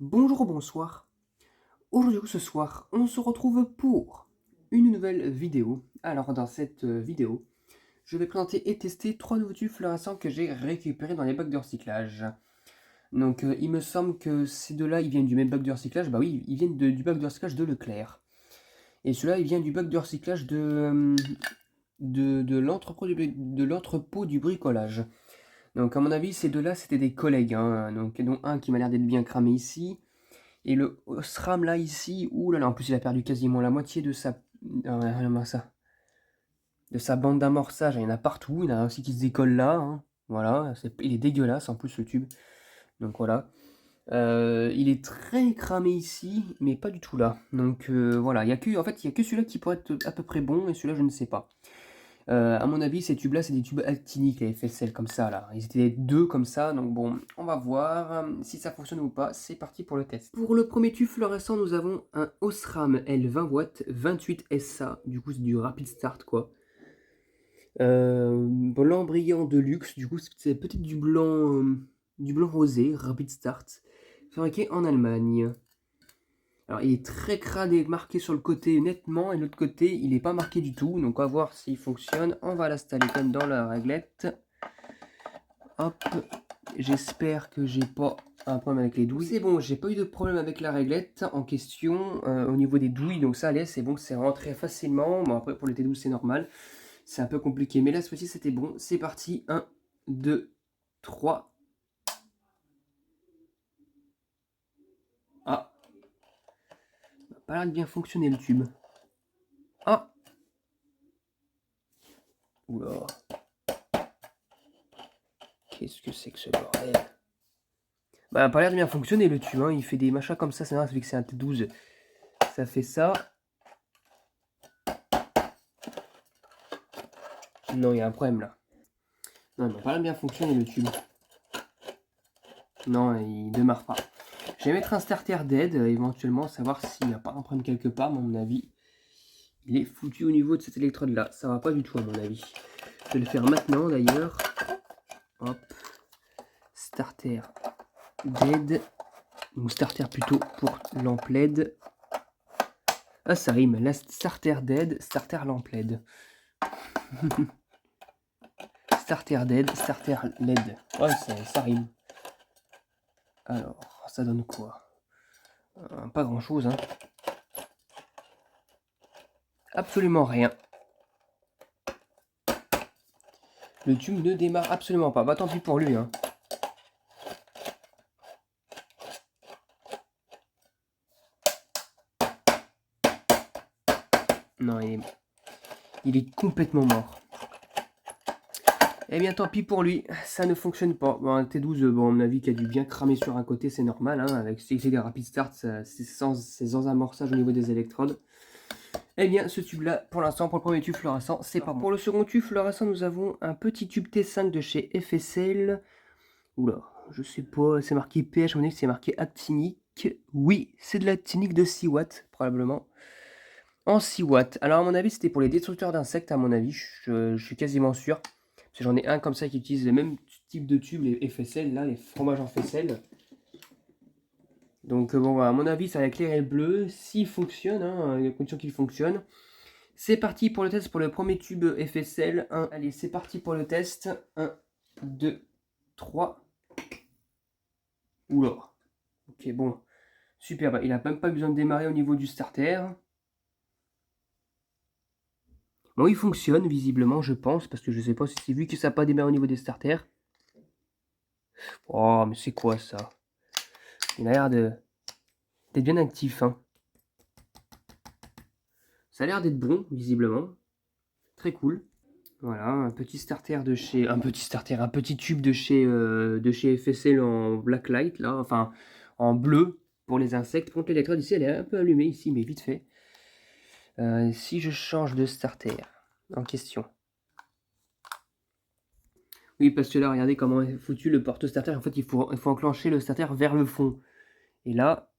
Bonjour, bonsoir. Aujourd'hui ou ce soir, on se retrouve pour une nouvelle vidéo. Alors dans cette vidéo, je vais présenter et tester 3 nouveaux tubes fluorescents que j'ai récupérés dans les bacs de recyclage. Donc il me semble que ces deux-là, ils viennent du même bac de recyclage. Bah oui, ils viennent du bac de recyclage de Leclerc. Et celui-là, il vient du bac de recyclage de l'entrepôt du bricolage. Donc à mon avis, ces deux-là, c'était des collègues, hein. Donc dont un qui m'a l'air d'être bien cramé ici. Et le SRAM là ici, ouh là là, en plus il a perdu quasiment la moitié de sa, de sa bande d'amorçage. Il y en a partout, il y en a aussi qui se décolle là, hein. Voilà, il est dégueulasse en plus le tube. Donc voilà. Il est très cramé ici, mais pas du tout là. Donc voilà, en fait, il y a que celui-là qui pourrait être à peu près bon, et celui-là je ne sais pas. À mon avis, ces tubes-là, c'est des tubes actiniques, les FSL comme ça, là. Ils étaient deux comme ça, donc bon, on va voir si ça fonctionne ou pas. C'est parti pour le test. Pour le premier tube fluorescent, nous avons un Osram L 20 watts, 28 SA. Du coup, c'est du rapid start, quoi. Blanc brillant de luxe, du coup, c'est peut-être du blanc rosé, rapid start, fabriqué en Allemagne. Alors, il est très crade et marqué sur le côté nettement, et l'autre côté, il n'est pas marqué du tout. Donc, on va voir s'il fonctionne. On va l'installer comme dans la réglette. Hop, j'espère que j'ai pas un problème avec les douilles. C'est bon, j'ai pas eu de problème avec la réglette en question au niveau des douilles. Donc, ça allait, c'est bon, c'est rentré facilement. Bon, après, pour les T12, c'est normal. C'est un peu compliqué, mais là, cette fois-ci, c'était bon. C'est parti. 1, 2, 3. Ah, ça n'a pas l'air de bien fonctionner le tube. Ah, oula. Qu'est-ce que c'est que ce bordel? Bah, pas l'air de bien fonctionner le tube, hein. Il fait des machins comme ça fait que c'est un T12. Ça fait ça. Non, il y a un problème là. Non, il n'a pas l'air de bien fonctionner le tube. Non, il démarre pas. Je vais mettre un starter dead, éventuellement, savoir s'il n'y a pas un problème quelque part, mais à mon avis. Il est foutu au niveau de cette électrode là. Ça va pas du tout à mon avis. Je vais le faire maintenant d'ailleurs. Hop. Starter dead. Ou starter plutôt pour lampe LED. Ah, ça rime. La starter dead, starter lampe LED. Starter dead, starter LED. Ouais, ça rime. Alors, ça donne quoi? Pas grand chose, hein. Absolument rien. Le tube ne démarre absolument pas. Bah tant pis pour lui, hein. Non, il est complètement mort. Eh bien tant pis pour lui, ça ne fonctionne pas. Bon, un T12, bon, à mon avis, qui a dû bien cramer sur un côté, c'est normal, hein, avec des rapid start, c'est sans amorçage au niveau des électrodes. Eh bien, ce tube-là, pour l'instant, pour le premier tube fluorescent, c'est pas bon. Pour le second tube fluorescent, nous avons un petit tube T5 de chez FSL. Oula, je sais pas, c'est marqué pH, on dit que c'est marqué actinique. Oui, c'est de l'actinique de 6 watts, probablement. En 6 watts. Alors, à mon avis, c'était pour les destructeurs d'insectes, à mon avis, je suis quasiment sûr. Parce que j'en ai un comme ça qui utilise le même type de tube, les FSL, là, les fromages en faisselle. Donc, bon, à mon avis, ça va éclairer le bleu. S'il fonctionne, hein, il y a condition qu'il fonctionne. C'est parti pour le test pour le premier tube FSL. Allez, c'est parti pour le test. 1, 2, 3. Oula. Ok, bon. Super, il n'a même pas besoin de démarrer au niveau du starter. Bon, il fonctionne visiblement, je pense, parce que je sais pas si c'est vu que ça n'a pas démarré au niveau des starters. Oh, mais c'est quoi ça? Il a l'air d'être bien actif, hein. Ça a l'air d'être bon, visiblement. Très cool. Voilà, un petit starter de chez... Un petit tube de chez FSL en blacklight, là. Enfin, en bleu pour les insectes. Contre l'électrode, ici, elle est un peu allumée, ici, mais vite fait. Si je change de starter en question. Oui, parce que là, regardez comment est foutu le porte-starter. En fait, il faut enclencher le starter vers le fond. Et là...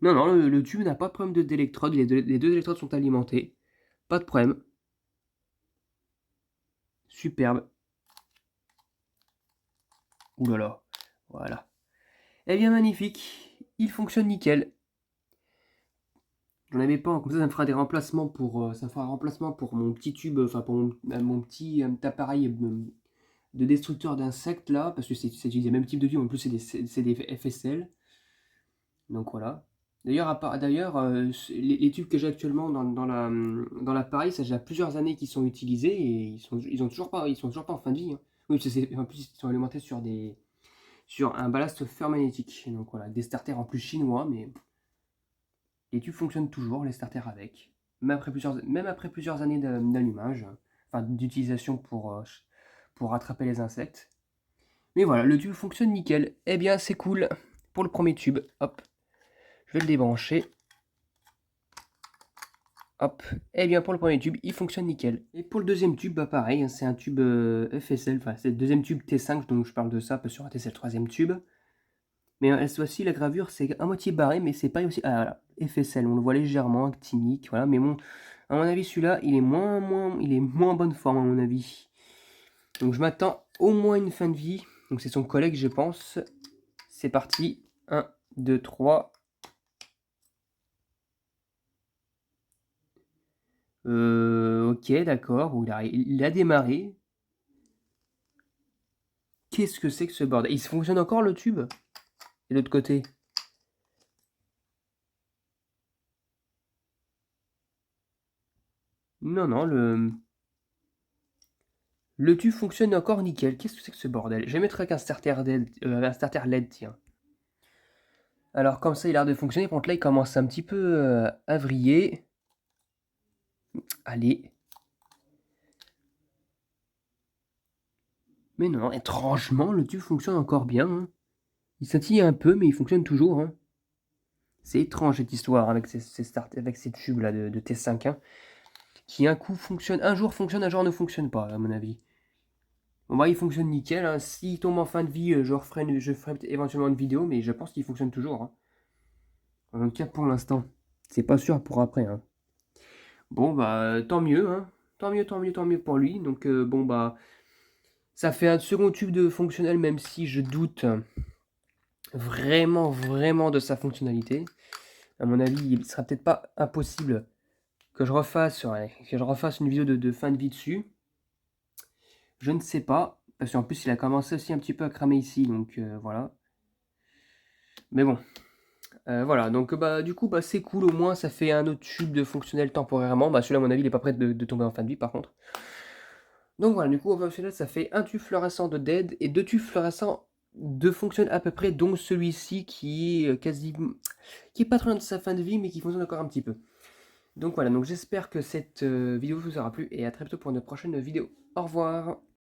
Non, non, le tube n'a pas de problème d'électrode. Les deux électrodes sont alimentées. Pas de problème. Superbe. Ouh là là. Voilà. Eh bien magnifique, il fonctionne nickel. J'en avais pas, comme ça me fera des remplacements pour, ça me fera un remplacement pour mon petit tube, enfin pour mon petit appareil de destructeur d'insectes là, parce que c'est le même type de tube, en plus c'est des FSL. Donc voilà. D'ailleurs, les tubes que j'ai actuellement dans l'appareil, ça fait déjà plusieurs années qu'ils sont utilisés et ils sont toujours pas en fin de vie, hein. Oui, parce que en plus ils sont alimentés sur un ballast fermagnétique. Donc voilà, des starters en plus chinois, mais les tubes fonctionnent toujours, les starters avec, même après plusieurs années d'allumage, enfin d'utilisation pour attraper les insectes. Mais voilà, le tube fonctionne nickel. Eh bien, c'est cool pour le premier tube. Hop, je vais le débrancher. Hop, et bien pour le premier tube, il fonctionne nickel. Et pour le deuxième tube, bah pareil, hein, c'est un tube FSL, enfin c'est le deuxième tube T5, donc je parle de ça, parce que sur un T c'est le troisième tube. Mais cette fois-ci, la gravure c'est à moitié barré, mais c'est pas aussi... Ah voilà, FSL, on le voit légèrement, actinique, voilà, mais bon, à mon avis celui-là, il est moins en bonne forme à mon avis. Donc je m'attends au moins une fin de vie, donc c'est son collègue je pense. C'est parti, 1, 2, 3... ok, d'accord, il a démarré. Qu'est-ce que c'est que ce bordel? Il fonctionne encore le tube? Et l'autre côté? Non, non, le tube fonctionne encore nickel. Qu'est-ce que c'est que ce bordel? Je vais mettre avec un starter LED, tiens. Alors comme ça, il a l'air de fonctionner. Par contre là, il commence un petit peu à vriller. Allez. Mais non, étrangement, le tube fonctionne encore bien, hein. Il scintille un peu, mais il fonctionne toujours, hein. C'est étrange cette histoire avec ces tubes là de T5, hein, qui un jour fonctionne, un jour ne fonctionne pas, à mon avis. Bon bah il fonctionne nickel, hein. S'il tombe en fin de vie, je ferai éventuellement une vidéo, mais je pense qu'il fonctionne toujours, hein. En tout cas pour l'instant. C'est pas sûr pour après, hein. Bon bah tant mieux, hein. Tant mieux pour lui. Donc bon bah ça fait un second tube de fonctionnel, même si je doute vraiment de sa fonctionnalité. À mon avis, il sera peut-être pas impossible que je refasse une vidéo de fin de vie dessus. Je ne sais pas, parce qu'en plus il a commencé aussi un petit peu à cramer ici, donc voilà. Mais bon, voilà, donc bah du coup bah c'est cool, au moins ça fait un autre tube de fonctionnel temporairement. Bah celui-là à mon avis il est pas prêt de tomber en fin de vie par contre. Donc voilà, du coup au final ça fait un tube fluorescent de dead et deux tubes fluorescents de fonctionnel à peu près, dont celui-ci qui est qui est pas très loin de sa fin de vie mais qui fonctionne encore un petit peu. Donc voilà, donc j'espère que cette vidéo vous aura plu et à très bientôt pour une prochaine vidéo. Au revoir.